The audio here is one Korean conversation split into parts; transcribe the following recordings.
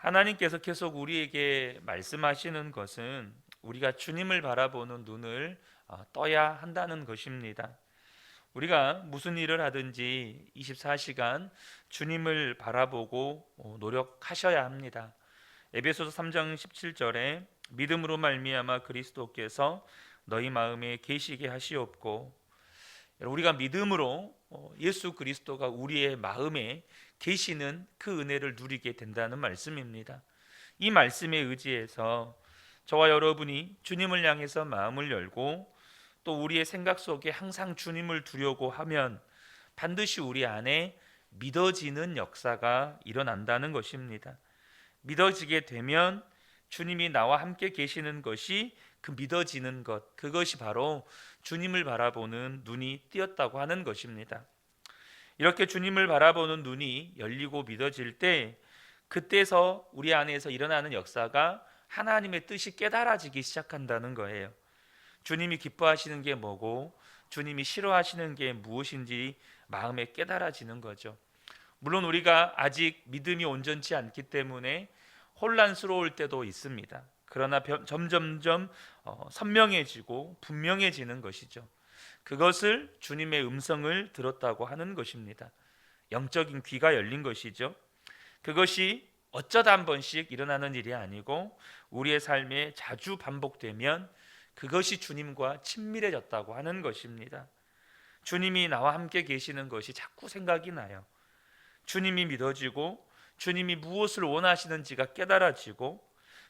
하나님께서 계속 우리에게 말씀하시는 것은 우리가 주님을 바라보는 눈을 떠야 한다는 것입니다. 우리가 무슨 일을 하든지 24시간 주님을 바라보고 노력하셔야 합니다. 에베소서 3장 17절에 믿음으로 말미암아 그리스도께서 너희 마음에 계시게 하시옵고, 우리가 믿음으로 예수 그리스도가 우리의 마음에 계시는 그 은혜를 누리게 된다는 말씀입니다. 이 말씀에 의지해서 저와 여러분이 주님을 향해서 마음을 열고 또 우리의 생각 속에 항상 주님을 두려고 하면 반드시 우리 안에 믿어지는 역사가 일어난다는 것입니다. 믿어지게 되면 주님이 나와 함께 계시는 것이, 그 믿어지는 것, 그것이 바로 주님을 바라보는 눈이 띄었다고 하는 것입니다. 이렇게 주님을 바라보는 눈이 열리고 믿어질 때, 그때서 우리 안에서 일어나는 역사가 하나님의 뜻이 깨달아지기 시작한다는 거예요. 주님이 기뻐하시는 게 뭐고 주님이 싫어하시는 게 무엇인지 마음에 깨달아지는 거죠. 물론 우리가 아직 믿음이 온전치 않기 때문에 혼란스러울 때도 있습니다. 그러나 점점점 선명해지고 분명해지는 것이죠. 그것을 주님의 음성을 들었다고 하는 것입니다. 영적인 귀가 열린 것이죠. 그것이 어쩌다 한 번씩 일어나는 일이 아니고 우리의 삶에 자주 반복되면 그것이 주님과 친밀해졌다고 하는 것입니다. 주님이 나와 함께 계시는 것이 자꾸 생각이 나요. 주님이 믿어지고 주님이 무엇을 원하시는지가 깨달아지고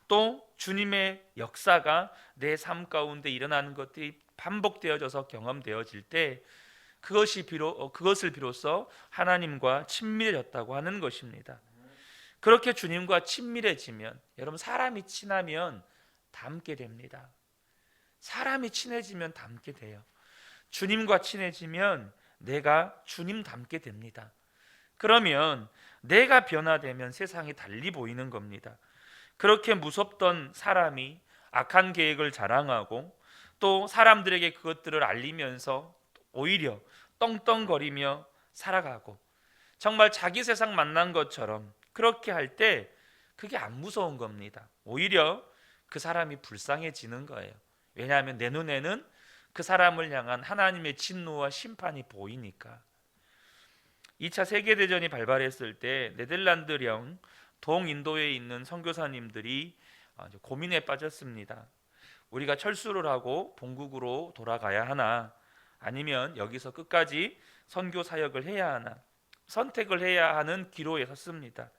또 주님의 역사가 내 삶 가운데 일어나는 것들이 반복되어져서 경험되어질 때 그것을 비로소 하나님과 친밀해졌다고 하는 것입니다. 그렇게 주님과 친밀해지면, 여러분, 사람이 친하면 닮게 됩니다. 사람이 친해지면 닮게 돼요. 주님과 친해지면 내가 주님 닮게 됩니다. 그러면 내가 변화되면 세상이 달리 보이는 겁니다. 그렇게 무섭던 사람이 악한 계획을 자랑하고 또 사람들에게 그것들을 알리면서 오히려 떵떵거리며 살아가고 정말 자기 세상 만난 것처럼 그렇게 할 때 그게 안 무서운 겁니다. 오히려 그 사람이 불쌍해지는 거예요. 왜냐하면 내 눈에는 그 사람을 향한 하나님의 진노와 심판이 보이니까. 2차 세계대전이 발발했을 때 네덜란드령 동인도에 있는 선교사님들이 고민에 빠졌습니다. 우리가 철수를 하고 본국으로 돌아가야 하나, 아니면 여기서 끝까지 선교 사역을 해야 하나, 선택을 해야 하는 기로에 섰습니다.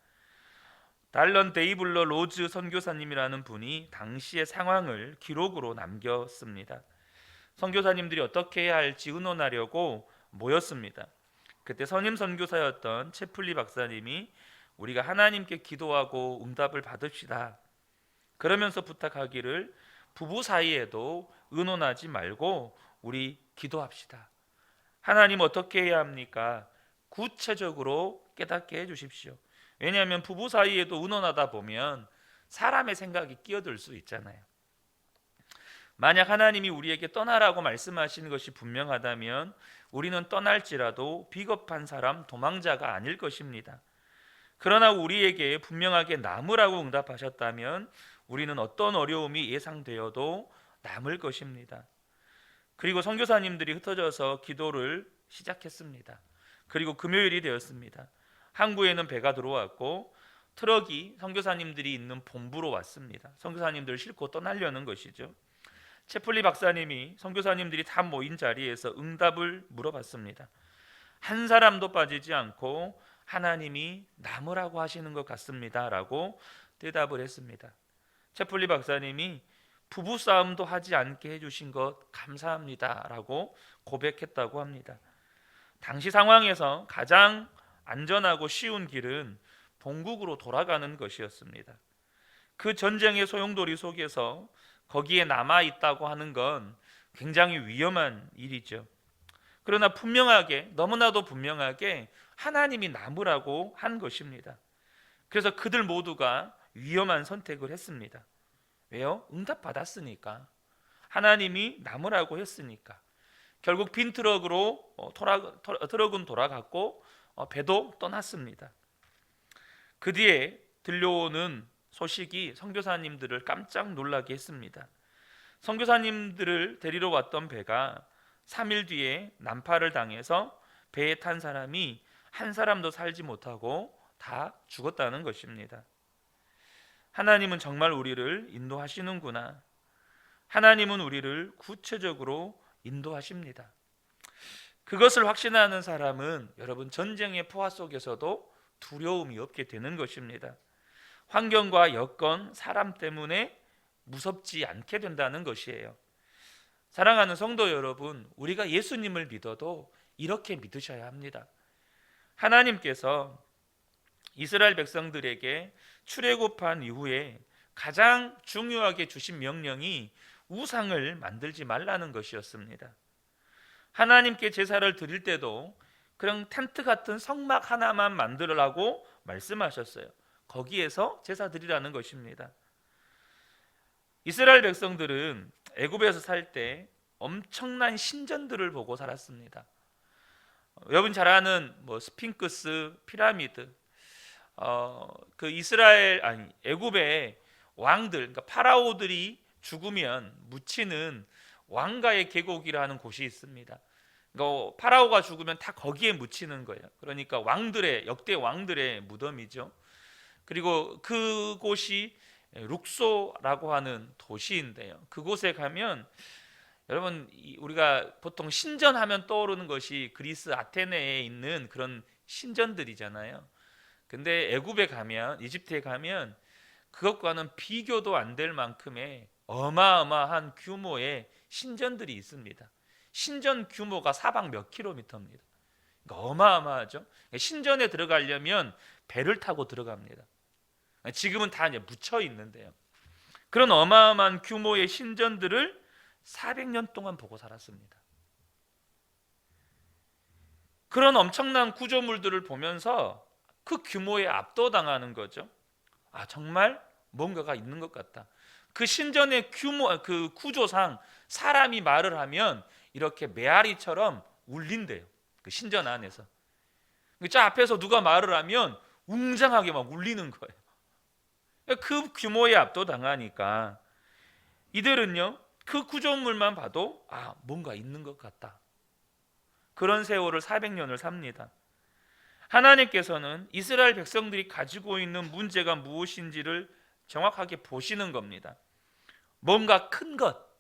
달런 데이블러 로즈 선교사님이라는 분이 당시의 상황을 기록으로 남겼습니다. 선교사님들이 어떻게 해야 할지 의논하려고 모였습니다. 그때 선임 선교사였던 채플리 박사님이 우리가 하나님께 기도하고 응답을 받읍시다, 그러면서 부탁하기를 부부 사이에도 의논하지 말고 우리 기도합시다. 하나님 어떻게 해야 합니까? 구체적으로 깨닫게 해주십시오. 왜냐하면 부부 사이에도 의논하다 보면 사람의 생각이 끼어들 수 있잖아요. 만약 하나님이 우리에게 떠나라고 말씀하시는 것이 분명하다면 우리는 떠날지라도 비겁한 사람, 도망자가 아닐 것입니다. 그러나 우리에게 분명하게 남으라고 응답하셨다면 우리는 어떤 어려움이 예상되어도 남을 것입니다. 그리고 선교사님들이 흩어져서 기도를 시작했습니다. 그리고 금요일이 되었습니다. 항구에는 배가 들어왔고 트럭이 선교사님들이 있는 본부로 왔습니다. 선교사님들을 싣고 떠나려는 것이죠. 채플리 박사님이 선교사님들이 다 모인 자리에서 응답을 물어봤습니다. 한 사람도 빠지지 않고 하나님이 남으라고 하시는 것 같습니다 라고 대답을 했습니다. 채플리 박사님이 부부싸움도 하지 않게 해주신 것 감사합니다 라고 고백했다고 합니다. 당시 상황에서 가장 안전하고 쉬운 길은 본국으로 돌아가는 것이었습니다. 그 전쟁의 소용돌이 속에서 거기에 남아있다고 하는 건 굉장히 위험한 일이죠. 그러나 분명하게, 너무나도 분명하게 하나님이 남으라고 한 것입니다. 그래서 그들 모두가 위험한 선택을 했습니다. 왜요? 응답받았으니까. 하나님이 남으라고 했으니까. 결국 빈 트럭으로 트럭은 돌아갔고 배도 떠났습니다. 그 뒤에 들려오는 소식이 선교사님들을 깜짝 놀라게 했습니다. 선교사님들을 데리러 왔던 배가 3일 뒤에 난파를 당해서 배에 탄 사람이 한 사람도 살지 못하고 다 죽었다는 것입니다. 하나님은 정말 우리를 인도하시는구나. 하나님은 우리를 구체적으로 인도하십니다. 그것을 확신하는 사람은 여러분 전쟁의 포화 속에서도 두려움이 없게 되는 것입니다. 환경과 여건, 사람 때문에 무섭지 않게 된다는 것이에요. 사랑하는 성도 여러분, 우리가 예수님을 믿어도 이렇게 믿으셔야 합니다. 하나님께서 이스라엘 백성들에게 출애굽한 이후에 가장 중요하게 주신 명령이 우상을 만들지 말라는 것이었습니다. 하나님께 제사를 드릴 때도 그냥 텐트 같은 성막 하나만 만들으라고 말씀하셨어요. 거기에서 제사 드리라는 것입니다. 이스라엘 백성들은 애굽에서 살 때 엄청난 신전들을 보고 살았습니다. 여러분 잘 아는 스핑크스, 피라미드, 그 애굽의 왕들, 그러니까 파라오들이 죽으면 묻히는 왕가의 계곡이라는 곳이 있습니다. 그러니까 파라오가 죽으면 다 거기에 묻히는 거예요. 그러니까 역대 왕들의 무덤이죠. 그리고 그곳이 룩소라고 하는 도시인데요. 그곳에 가면 여러분 우리가 보통 신전하면 떠오르는 것이 그리스 아테네에 있는 그런 신전들이잖아요. 근데 애굽에 가면, 이집트에 가면 그것과는 비교도 안 될 만큼의 어마어마한 규모의 신전들이 있습니다. 신전 규모가 사방 몇 킬로미터입니다. 그러니까 어마어마하죠. 신전에 들어가려면 배를 타고 들어갑니다. 지금은 다 이제 묻혀 있는데요. 그런 어마어마한 규모의 신전들을 400년 동안 보고 살았습니다. 그런 엄청난 구조물들을 보면서 그 규모에 압도당하는 거죠. 정말 뭔가가 있는 것 같다. 그 신전의 그 구조상 사람이 말을 하면 이렇게 메아리처럼 울린대요. 그 신전 안에서. 저 앞에서 누가 말을 하면 웅장하게 막 울리는 거예요. 그 규모에 압도당하니까 이들은요, 그 구조물만 봐도 뭔가 있는 것 같다. 그런 세월을 400년을 삽니다. 하나님께서는 이스라엘 백성들이 가지고 있는 문제가 무엇인지를 정확하게 보시는 겁니다. 뭔가 큰 것,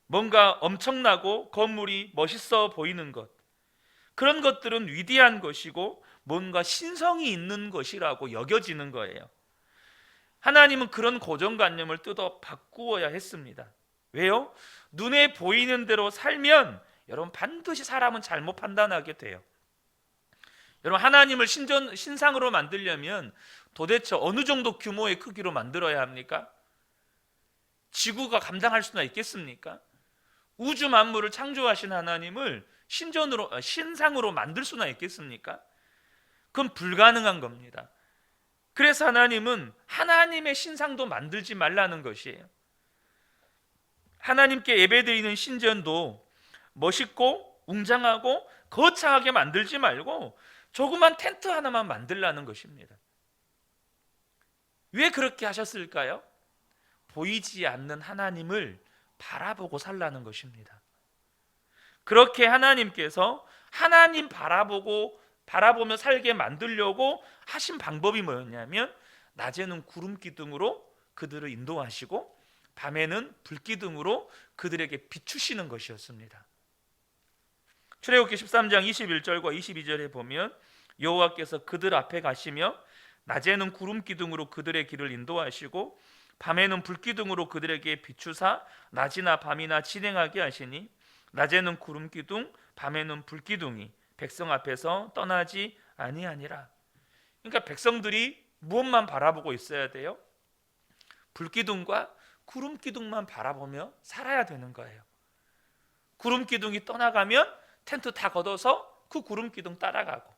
뭔가 엄청나고 건물이 멋있어 보이는 것, 그런 것들은 위대한 것이고 뭔가 신성이 있는 것이라고 여겨지는 거예요. 하나님은 그런 고정관념을 뜯어 바꾸어야 했습니다. 왜요? 눈에 보이는 대로 살면 여러분 반드시 사람은 잘못 판단하게 돼요. 여러분 하나님을 신상으로 만들려면 도대체 어느 정도 규모의 크기로 만들어야 합니까? 지구가 감당할 수나 있겠습니까? 우주 만물을 창조하신 하나님을 신상으로 만들 수나 있겠습니까? 그건 불가능한 겁니다. 그래서 하나님은 하나님의 신상도 만들지 말라는 것이에요. 하나님께 예배드리는 신전도 멋있고 웅장하고 거창하게 만들지 말고 조그만 텐트 하나만 만들라는 것입니다. 왜 그렇게 하셨을까요? 보이지 않는 하나님을 바라보고 살라는 것입니다. 그렇게 하나님께서 하나님 바라보며 살게 만들려고 하신 방법이 뭐였냐면 낮에는 구름 기둥으로 그들을 인도하시고 밤에는 불기둥으로 그들에게 비추시는 것이었습니다. 출애굽기 13장 21절과 22절에 보면 여호와께서 그들 앞에 가시며 낮에는 구름 기둥으로 그들의 길을 인도하시고 밤에는 불기둥으로 그들에게 비추사 낮이나 밤이나 진행하게 하시니 낮에는 구름 기둥 밤에는 불기둥이 백성 앞에서 떠나지 아니하니라. 그러니까 백성들이 무엇만 바라보고 있어야 돼요? 불기둥과 구름 기둥만 바라보며 살아야 되는 거예요. 구름 기둥이 떠나가면 텐트 다 걷어서 그 구름 기둥 따라가고,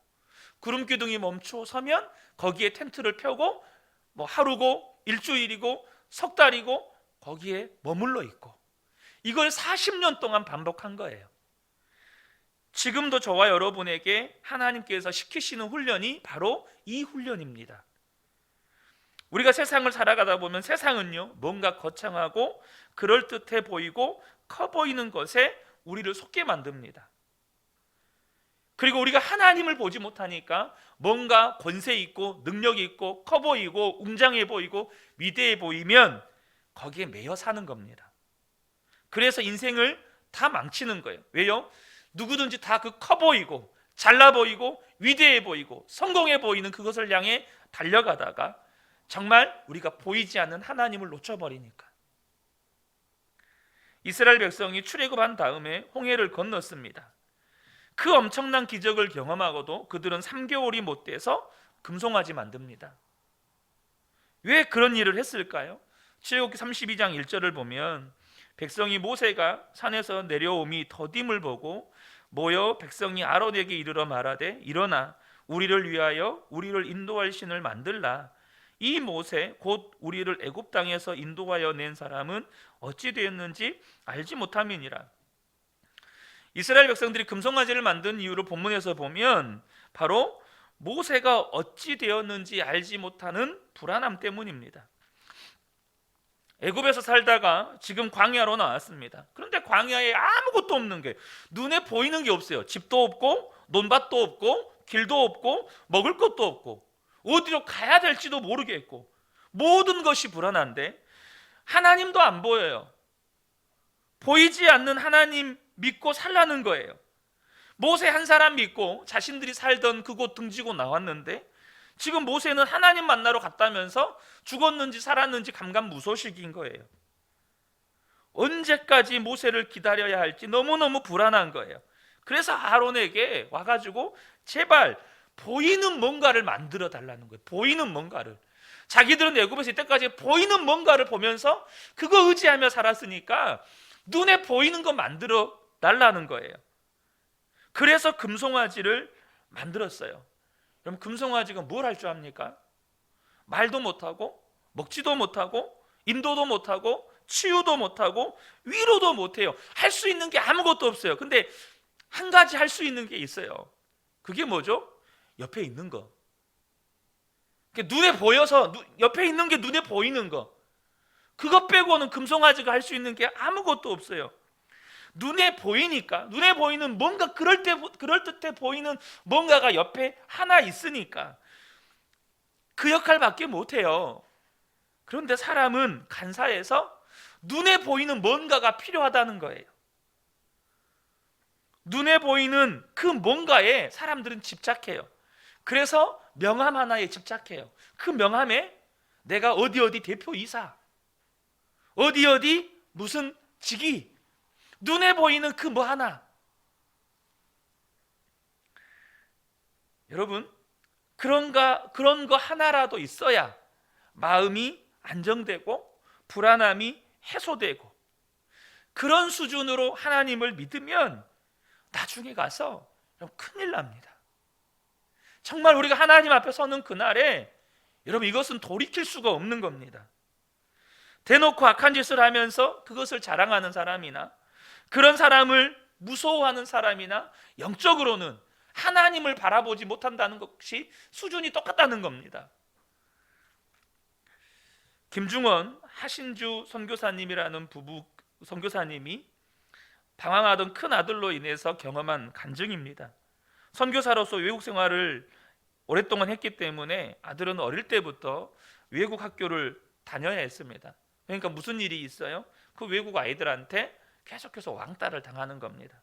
구름 기둥이 멈춰 서면 거기에 텐트를 펴고 하루고 일주일이고 석 달이고 거기에 머물러 있고, 이걸 40년 동안 반복한 거예요. 지금도 저와 여러분에게 하나님께서 시키시는 훈련이 바로 이 훈련입니다. 우리가 세상을 살아가다 보면 세상은요, 뭔가 거창하고 그럴듯해 보이고 커 보이는 것에 우리를 속게 만듭니다. 그리고 우리가 하나님을 보지 못하니까 뭔가 권세 있고 능력이 있고 커 보이고 웅장해 보이고 위대해 보이면 거기에 매여 사는 겁니다. 그래서 인생을 다 망치는 거예요. 왜요? 누구든지 다 그 커 보이고 잘나 보이고 위대해 보이고 성공해 보이는 그것을 향해 달려가다가 정말 우리가 보이지 않는 하나님을 놓쳐버리니까. 이스라엘 백성이 출애굽한 다음에 홍해를 건넜습니다. 그 엄청난 기적을 경험하고도 그들은 3개월이 못 돼서 금송아지 만듭니다. 왜 그런 일을 했을까요? 출애굽기 32장 1절을 보면 백성이 모세가 산에서 내려옴이 더딤을 보고 모여 백성이 아론에게 이르러 말하되 일어나 우리를 위하여 우리를 인도할 신을 만들라. 이 모세 곧 우리를 애굽 땅에서 인도하여 낸 사람은 어찌 되었는지 알지 못함이니라. 이스라엘 백성들이 금송아지를 만든 이유를 본문에서 보면 바로 모세가 어찌 되었는지 알지 못하는 불안함 때문입니다. 애굽에서 살다가 지금 광야로 나왔습니다. 그런데 광야에 아무것도 없는 게, 눈에 보이는 게 없어요. 집도 없고 논밭도 없고 길도 없고 먹을 것도 없고 어디로 가야 될지도 모르겠고 모든 것이 불안한데 하나님도 안 보여요. 보이지 않는 하나님 믿고 살라는 거예요. 모세 한 사람 믿고 자신들이 살던 그곳 등지고 나왔는데 지금 모세는 하나님 만나러 갔다면서 죽었는지 살았는지 감감무소식인 거예요. 언제까지 모세를 기다려야 할지 너무너무 불안한 거예요. 그래서 아론에게 와가지고 제발 보이는 뭔가를 만들어 달라는 거예요. 보이는 뭔가를. 자기들은 애굽에서 이때까지 보이는 뭔가를 보면서 그거 의지하며 살았으니까 눈에 보이는 거 만들어 달라는 거예요. 그래서 금송아지를 만들었어요. 그럼 금송아지가 뭘 할 줄 압니까? 말도 못하고 먹지도 못하고 인도도 못하고 치유도 못하고 위로도 못해요. 할 수 있는 게 아무것도 없어요. 근데 한 가지 할 수 있는 게 있어요. 그게 뭐죠? 옆에 있는 거. 눈에 보여서 옆에 있는 게 눈에 보이는 거. 그것 빼고는 금송아지가 할 수 있는 게 아무것도 없어요. 눈에 보이니까, 눈에 보이는 뭔가 그럴듯해 보이는 뭔가가 옆에 하나 있으니까 그 역할밖에 못해요. 그런데 사람은 간사해서 눈에 보이는 뭔가가 필요하다는 거예요. 눈에 보이는 그 뭔가에 사람들은 집착해요. 그래서 명함 하나에 집착해요. 그 명함에 내가 어디 대표이사, 어디 무슨 직위, 눈에 보이는 그 뭐 하나. 여러분, 그런 거 하나라도 있어야 마음이 안정되고 불안함이 해소되고, 그런 수준으로 하나님을 믿으면 나중에 가서 큰일 납니다. 정말 우리가 하나님 앞에 서는 그날에 여러분, 이것은 돌이킬 수가 없는 겁니다. 대놓고 악한 짓을 하면서 그것을 자랑하는 사람이나 그런 사람을 무서워하는 사람이나 영적으로는 하나님을 바라보지 못한다는 것이 수준이 똑같다는 겁니다. 김중원 하신주 선교사님이라는 부부 선교사님이 방황하던 큰 아들로 인해서 경험한 간증입니다. 선교사로서 외국 생활을 오랫동안 했기 때문에 아들은 어릴 때부터 외국 학교를 다녀야 했습니다. 그러니까 무슨 일이 있어요? 그 외국 아이들한테 계속해서 왕따를 당하는 겁니다.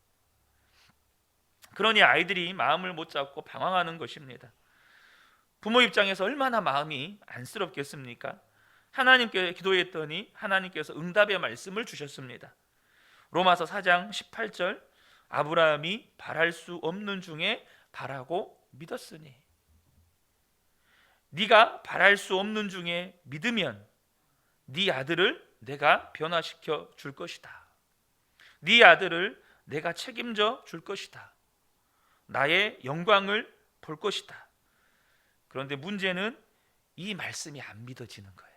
그러니 아이들이 마음을 못 잡고 방황하는 것입니다. 부모 입장에서 얼마나 마음이 안쓰럽겠습니까? 하나님께 기도했더니 하나님께서 응답의 말씀을 주셨습니다. 로마서 4장 18절, 아브라함이 바랄 수 없는 중에 바라고 믿었으니. 네가 바랄 수 없는 중에 믿으면 네 아들을 내가 변화시켜 줄 것이다. 네 아들을 내가 책임져 줄 것이다. 나의 영광을 볼 것이다. 그런데 문제는 이 말씀이 안 믿어지는 거예요.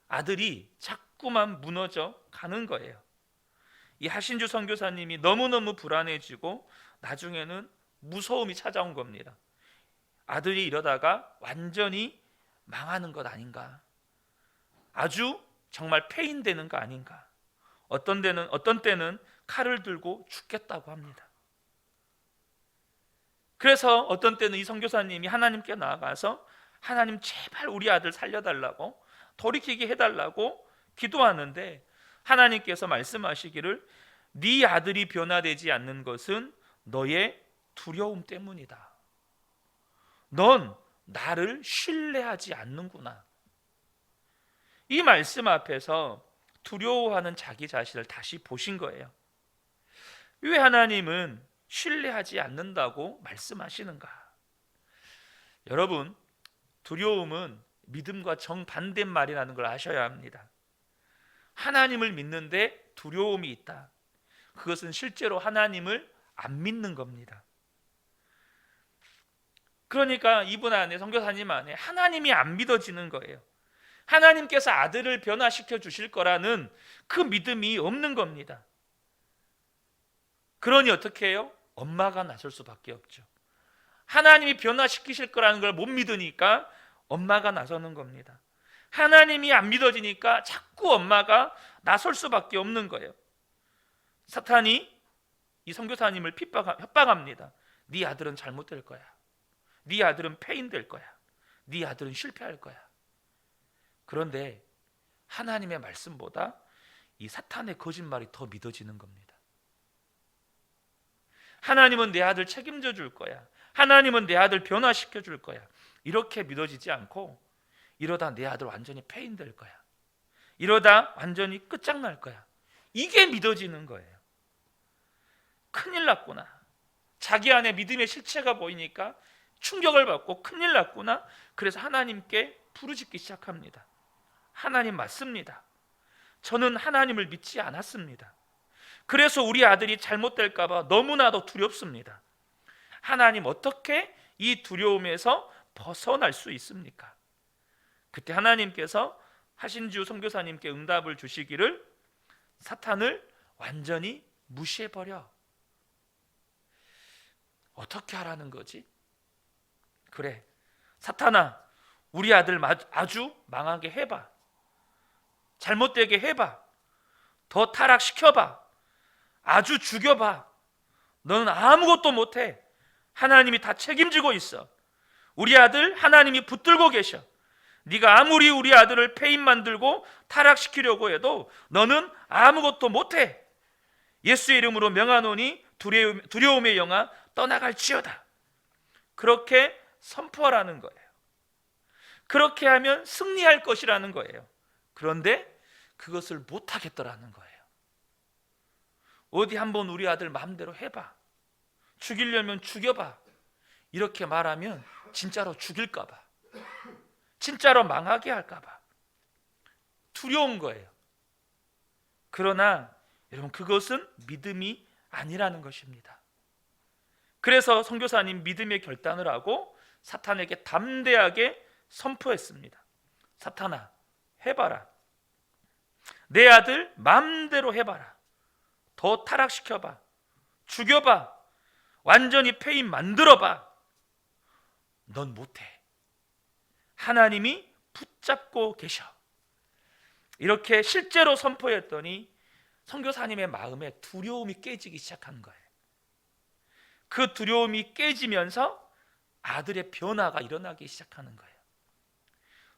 아들이 자꾸만 무너져 가는 거예요. 이 하신주 선교사님이 너무너무 불안해지고 나중에는 무서움이 찾아온 겁니다. 아들이 이러다가 완전히 망하는 것 아닌가? 아주 정말 폐인되는 거 아닌가? 어떤 때는 칼을 들고 죽겠다고 합니다. 그래서 어떤 때는 이 선교사님이 하나님께 나아가서 하나님 제발 우리 아들 살려달라고, 돌이키게 해달라고 기도하는데 하나님께서 말씀하시기를 네 아들이 변화되지 않는 것은 너의 두려움 때문이다. 넌 나를 신뢰하지 않는구나. 이 말씀 앞에서 두려워하는 자기 자신을 다시 보신 거예요. 왜 하나님은 신뢰하지 않는다고 말씀하시는가? 여러분, 두려움은 믿음과 정반대말이라는 걸 아셔야 합니다. 하나님을 믿는데 두려움이 있다. 그것은 실제로 하나님을 안 믿는 겁니다. 그러니까 이분 안에, 선교사님 안에 하나님이 안 믿어지는 거예요. 하나님께서 아들을 변화시켜 주실 거라는 그 믿음이 없는 겁니다. 그러니 어떻게 해요? 엄마가 나설 수밖에 없죠. 하나님이 변화시키실 거라는 걸 못 믿으니까 엄마가 나서는 겁니다. 하나님이 안 믿어지니까 자꾸 엄마가 나설 수밖에 없는 거예요. 사탄이 이 선교사님을 협박합니다. 네 아들은 잘못될 거야. 네 아들은 폐인될 거야. 네 아들은 실패할 거야. 그런데 하나님의 말씀보다 이 사탄의 거짓말이 더 믿어지는 겁니다. 하나님은 내 아들 책임져 줄 거야. 하나님은 내 아들 변화시켜 줄 거야. 이렇게 믿어지지 않고 이러다 내 아들 완전히 폐인될 거야. 이러다 완전히 끝장날 거야. 이게 믿어지는 거예요. 큰일 났구나. 자기 안에 믿음의 실체가 보이니까 충격을 받고 큰일 났구나. 그래서 하나님께 부르짖기 시작합니다. 하나님 맞습니다. 저는 하나님을 믿지 않았습니다. 그래서 우리 아들이 잘못될까 봐 너무나도 두렵습니다. 하나님 어떻게 이 두려움에서 벗어날 수 있습니까? 그때 하나님께서 하신주 선교사님께 응답을 주시기를 사탄을 완전히 무시해버려. 어떻게 하라는 거지? 그래, 사탄아, 우리 아들 아주 망하게 해봐. 잘못되게 해봐. 더 타락시켜봐. 아주 죽여봐. 너는 아무것도 못해. 하나님이 다 책임지고 있어. 우리 아들 하나님이 붙들고 계셔. 네가 아무리 우리 아들을 폐인 만들고 타락시키려고 해도 너는 아무것도 못해. 예수의 이름으로 명하노니 두려움의 영아 떠나갈지어다. 그렇게 선포하라는 거예요. 그렇게 하면 승리할 것이라는 거예요. 그런데 그것을 못하겠더라는 거예요. 어디 한번 우리 아들 마음대로 해봐. 죽이려면 죽여봐. 이렇게 말하면 진짜로 죽일까 봐, 진짜로 망하게 할까 봐 두려운 거예요. 그러나 여러분, 그것은 믿음이 아니라는 것입니다. 그래서 선교사님 믿음의 결단을 하고 사탄에게 담대하게 선포했습니다. 사탄아, 해봐라. 내 아들 마음대로 해봐라. 더 타락시켜봐. 죽여봐. 완전히 폐인 만들어봐. 넌 못해. 하나님이 붙잡고 계셔. 이렇게 실제로 선포했더니 선교사님의 마음에 두려움이 깨지기 시작한 거예요. 그 두려움이 깨지면서 아들의 변화가 일어나기 시작하는 거예요.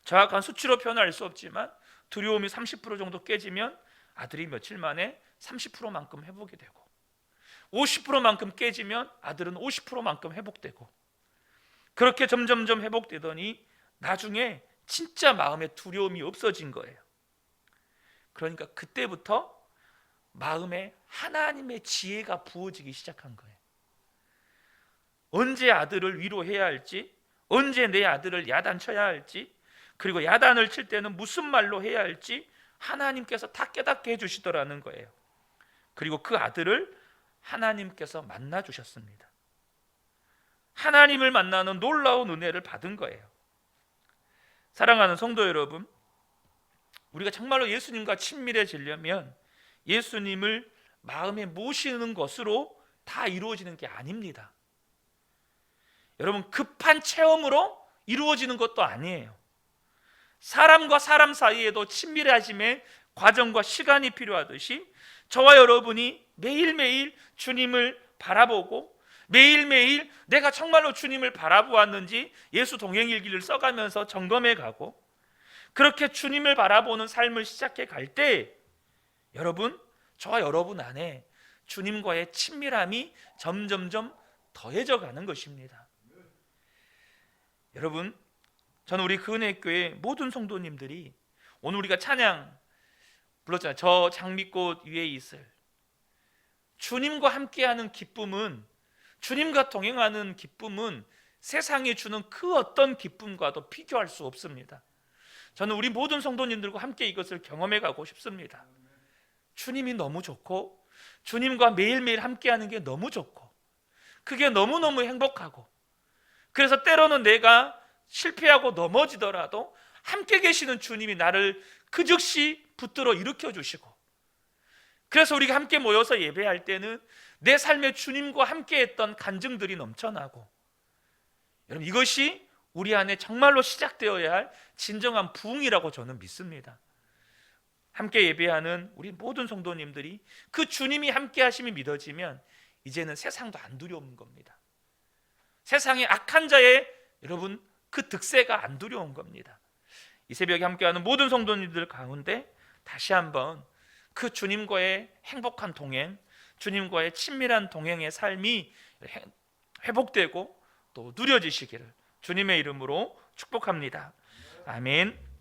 정확한 수치로 표현할 수 없지만 두려움이 30% 정도 깨지면 아들이 며칠 만에 30%만큼 회복이 되고, 50%만큼 깨지면 아들은 50%만큼 회복되고, 그렇게 점점점 회복되더니 나중에 진짜 마음에 두려움이 없어진 거예요. 그러니까 그때부터 마음에 하나님의 지혜가 부어지기 시작한 거예요. 언제 아들을 위로해야 할지, 언제 내 아들을 야단쳐야 할지, 그리고 야단을 칠 때는 무슨 말로 해야 할지 하나님께서 다 깨닫게 해주시더라는 거예요. 그리고 그 아들을 하나님께서 만나 주셨습니다. 하나님을 만나는 놀라운 은혜를 받은 거예요. 사랑하는 성도 여러분, 우리가 정말로 예수님과 친밀해지려면 예수님을 마음에 모시는 것으로 다 이루어지는 게 아닙니다. 여러분, 급한 체험으로 이루어지는 것도 아니에요. 사람과 사람 사이에도 친밀해짐의 과정과 시간이 필요하듯이 저와 여러분이 매일매일 주님을 바라보고 매일매일 내가 정말로 주님을 바라보았는지 예수 동행일기를 써가면서 점검해 가고 그렇게 주님을 바라보는 삶을 시작해 갈 때 여러분, 저와 여러분 안에 주님과의 친밀함이 점점점 더해져 가는 것입니다. 여러분, 저는 우리 그은혜교회 모든 성도님들이 오늘 우리가 찬양 불렀잖아요. 저 장미꽃 위에 있을 주님과 함께하는 기쁨은, 주님과 동행하는 기쁨은 세상이 주는 그 어떤 기쁨과도 비교할 수 없습니다. 저는 우리 모든 성도님들과 함께 이것을 경험해 가고 싶습니다. 주님이 너무 좋고 주님과 매일매일 함께하는 게 너무 좋고 그게 너무너무 행복하고, 그래서 때로는 내가 실패하고 넘어지더라도 함께 계시는 주님이 나를 그 즉시 붙들어 일으켜 주시고, 그래서 우리가 함께 모여서 예배할 때는 내 삶에 주님과 함께 했던 간증들이 넘쳐나고, 여러분 이것이 우리 안에 정말로 시작되어야 할 진정한 부흥이라고 저는 믿습니다. 함께 예배하는 우리 모든 성도님들이 그 주님이 함께 하심이 믿어지면 이제는 세상도 안 두려운 겁니다. 세상의 악한 자의 여러분 그 득세가 안 두려운 겁니다. 이 새벽에 함께하는 모든 성도님들 가운데 다시 한번 그 주님과의 행복한 동행, 주님과의 친밀한 동행의 삶이 회복되고 또 누려지시기를 주님의 이름으로 축복합니다. 아멘.